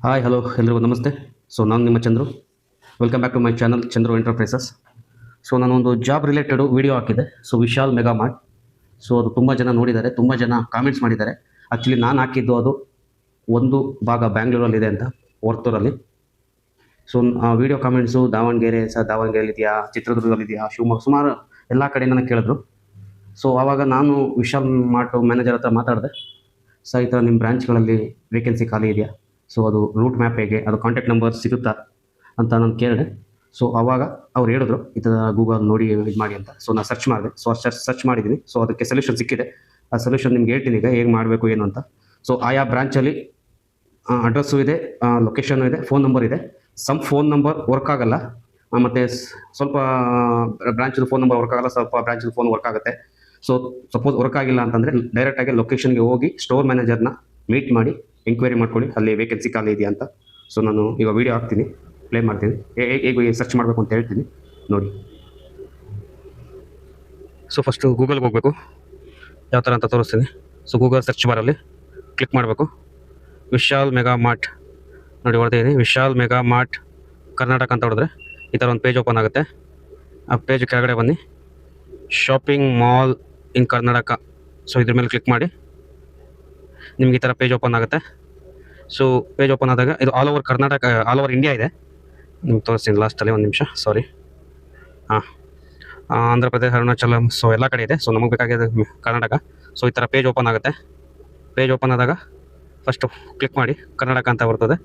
Hi hello ಎಲ್ರಿಗೂ ನಮಸ್ತೆ. ನಾನು ನಿಮ್ಮ Chandru. Welcome back to my channel Chandru enterprises. ನಾನೊಂದು ಜಾಬ್ ರಿಲೇಟೆಡು ವಿಡಿಯೋ ಹಾಕಿದ್ದೆ. Vishal mega mart. ಅದು ತುಂಬ ಜನ ನೋಡಿದ್ದಾರೆ, ತುಂಬ ಜನ ಕಾಮೆಂಟ್ಸ್ ಮಾಡಿದ್ದಾರೆ. ಆ್ಯಕ್ಚುಲಿ ನಾನು ಹಾಕಿದ್ದು ಅದು ಒಂದು ಭಾಗ ಬ್ಯಾಂಗ್ಳೂರಲ್ಲಿದೆ ಅಂತ, ವರ್ತೂರಲ್ಲಿ. ಆ ವಿಡಿಯೋ ಕಾಮೆಂಟ್ಸು ದಾವಣಗೆರೆಯಲ್ಲಿದೆಯಾ, ಚಿತ್ರದುರ್ಗದಲ್ಲಿದೆಯಾ, ಶಿವಮೊಗ್ಗ, ಸುಮಾರು ಎಲ್ಲ ಕಡೆ ನನಗೆ ಕೇಳಿದ್ರು. ಆವಾಗ ನಾನು ವಿಶಾಲ್ ಮಾರ್ಟ್ ಮ್ಯಾನೇಜರ್ ಹತ್ರ ಮಾತಾಡಿದೆ. ಈ ಥರ ನಿಮ್ಮ ಬ್ರಾಂಚ್ಗಳಲ್ಲಿ ವೇಕೆನ್ಸಿ ಖಾಲಿ ಇದೆಯಾ, ಅದು ರೂಟ್ ಮ್ಯಾಪ್ ಹೇಗೆ, ಅದು ಕಾಂಟ್ಯಾಕ್ಟ್ ನಂಬರ್ ಸಿಗುತ್ತಾ ಅಂತ ನಾನು ಕೇಳಿದೆ. ಆವಾಗ ಅವ್ರು ಹೇಳಿದ್ರು ಈ ಥರ ಗೂಗಲ್ ನೋಡಿ ಇದು ಮಾಡಿ ಅಂತ. ನಾನು ಸರ್ಚ್ ಮಾಡಿದೆ. ಸರ್ಚ್ ಮಾಡಿದ್ದೀನಿ. ಅದಕ್ಕೆ ಸೊಲ್ಯೂಷನ್ ಸಿಕ್ಕಿದೆ. ಆ ಸೊಲ್ಯೂಷನ್ ನಿಮ್ಗೆ ಹೇಳ್ತೀನಿ ಈಗ ಹೇಗೆ ಮಾಡಬೇಕು ಏನು ಅಂತ. ಆಯಾ ಬ್ರಾಂಚಲ್ಲಿ ಅಡ್ರೆಸ್ಸು ಇದೆ, ಲೊಕೇಶನ್ನು ಇದೆ, ಫೋನ್ ನಂಬರ್ ಇದೆ. ಫೋನ್ ನಂಬರ್ ವರ್ಕ್ ಆಗಲ್ಲ, ಮತ್ತು ಸ್ವಲ್ಪ ಬ್ರಾಂಚ್ದು ಫೋನ್ ನಂಬರ್ ವರ್ಕ್ ಆಗಲ್ಲ, ಸ್ವಲ್ಪ ಬ್ರಾಂಚ್ದು ಫೋನ್ ವರ್ಕ್ ಆಗುತ್ತೆ. ಸಪೋಸ್ ವರ್ಕ್ ಆಗಿಲ್ಲ ಅಂತಂದರೆ ಡೈರೆಕ್ಟಾಗಿ ಲೊಕೇಶನ್ಗೆ ಹೋಗಿ ಸ್ಟೋರ್ ಮ್ಯಾನೇಜರ್ನ ಮೀಟ್ ಮಾಡಿ ಎಂಕ್ವೈರಿ ಮಾಡ್ಕೊಳ್ಳಿ ಅಲ್ಲಿ ವೇಕೆನ್ಸಿ ಖಾಲಿ ಇದೆಯಾ ಅಂತ. ನಾನು ಈಗ ವೀಡಿಯೋ ಹಾಕ್ತೀನಿ, ಪ್ಲೇ ಮಾಡ್ತೀನಿ, ಹೇಗೆ ಸರ್ಚ್ ಮಾಡಬೇಕು ಅಂತ ಹೇಳ್ತೀನಿ ನೋಡಿ. ಫಸ್ಟು ಗೂಗಲ್ಗೆ ಹೋಗಬೇಕು, ಯಾವ ಥರ ಅಂತ ತೋರಿಸ್ತೀನಿ. ಗೂಗಲ್ ಸರ್ಚ್ ಬಾರಲ್ಲಿ ಕ್ಲಿಕ್ ಮಾಡಬೇಕು. ವಿಶಾಲ್ ಮೆಗಾ ಮಾರ್ಟ್ ನೋಡಿ ಹೊಡೆದಿದ್ದೀನಿ. ವಿಶಾಲ್ ಮೆಗಾ ಮಾರ್ಟ್ ಕರ್ನಾಟಕ ಅಂತ ಹೊಡೆದ್ರೆ ಈ ಥರ ಒಂದು ಪೇಜ್ ಓಪನ್ ಆಗುತ್ತೆ. ಆ ಪೇಜ್ ಕೆಳಗಡೆ ಬನ್ನಿ, ಶಾಪಿಂಗ್ ಮಾಲ್ ಇನ್ ಕರ್ನಾಟಕ. ಇದ್ರ ಮೇಲೆ ಕ್ಲಿಕ್ ಮಾಡಿ, ನಿಮ್ಗೆ ಈ ಥರ ಪೇಜ್ ಓಪನ್ ಆಗುತ್ತೆ. ಪೇಜ್ ಓಪನ್ ಆದಾಗ ಇದು all over Karnataka, all over India ಇದೆ. ನಿಮ್ಗೆ ತೋರಿಸ್ತೀನಿ ಲಾಸ್ಟಲ್ಲಿ, ಒಂದು ನಿಮಿಷ, ಸಾರಿ. ಆಂಧ್ರ ಪ್ರದೇಶ, ಅರುಣಾಚಲ, ಎಲ್ಲ ಕಡೆ ಇದೆ. ನಮಗೆ ಬೇಕಾಗಿದೆ ಕರ್ನಾಟಕ. ಈ ಥರ ಪೇಜ್ ಓಪನ್ ಆಗುತ್ತೆ. ಪೇಜ್ ಓಪನ್ ಆದಾಗ ಫಸ್ಟು ಕ್ಲಿಕ್ ಮಾಡಿ ಕರ್ನಾಟಕ ಅಂತ ಬರ್ತದೆ.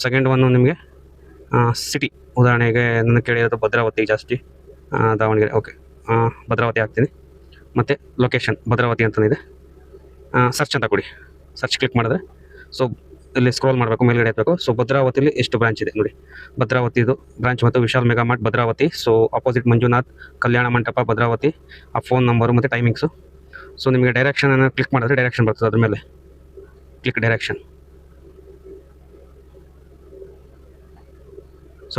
ಸೆಕೆಂಡ್ ಒನ್ನು ನಿಮಗೆ ಸಿಟಿ, ಉದಾಹರಣೆಗೆ ನನ್ನ ಕೇಳಿರೋದು ಭದ್ರಾವತಿ ಜಾಸ್ತಿ, ದಾವಣಗೆರೆ, ಓಕೆ, ಭದ್ರಾವತಿ ಹಾಕ್ತೀನಿ. ಮತ್ತು ಲೊಕೇಶನ್ ಭದ್ರಾವತಿ ಅಂತಲೇ ಸರ್ಚ್ ಅಂತ ಕೊಡಿ. ಸರ್ಚ್ ಕ್ಲಿಕ್ ಮಾಡಿದ್ರೆ ಇಲ್ಲಿ ಸ್ಕ್ರೋಲ್ ಮಾಡಬೇಕು, ಮೇಲ್ಗಡೆ ಎತ್ತಬೇಕು. ಭದ್ರಾವತಿಲಿ ಎಷ್ಟು ಬ್ರಾಂಚ್ ಇದೆ ನೋಡಿ. ಭದ್ರಾವತಿದು ಬ್ರಾಂಚ್ ಮತ್ತು Vishal mega mart Bhadravati. Opposite Manjunath Kalyana Mantapa Bhadravati. ಆ ಫೋನ್ ನಂಬರು ಮತ್ತು ಟೈಮಿಂಗ್ಸು. ನಿಮಗೆ ಡೈರೆಕ್ಷನನ್ನು ಕ್ಲಿಕ್ ಮಾಡಿದ್ರೆ ಡೈರೆಕ್ಷನ್ ಬರ್ತದೆ. ಅದ್ರ ಮೇಲೆ ಕ್ಲಿಕ್ ಡೈರೆಕ್ಷನ್.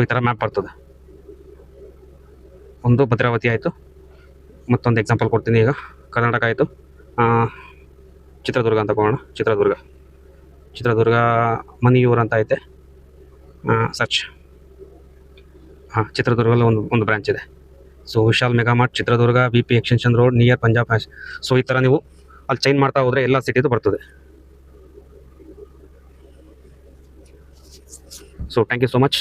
ಈ ಥರ ಮ್ಯಾಪ್ ಬರ್ತದೆ. ಒಂದು ಭದ್ರಾವತಿ ಆಯಿತು, ಮತ್ತೊಂದು ಎಕ್ಸಾಂಪಲ್ ಕೊಡ್ತೀನಿ. ಈಗ ಕರ್ನಾಟಕ ಆಯಿತು, ಚಿತ್ರದುರ್ಗ ಅಂತ ಹೋಗೋಣ. ಚಿತ್ರದುರ್ಗ ಮನಿಯೂರು ಅಂತ ಐತೆ. ಸರ್ಚ್. ಚಿತ್ರದುರ್ಗದಲ್ಲಿ ಒಂದು ಬ್ರಾಂಚ್ ಇದೆ. Vishal mega mart Chitradurga, BP extension road, near Punjab hash. ಈ ಥರ ನೀವು ಅಲ್ಲಿ ಚೇಂಜ್ ಮಾಡ್ತಾ ಹೋದರೆ ಎಲ್ಲ ಸಿಟಿದು ಬರ್ತದೆ. Thank you so much.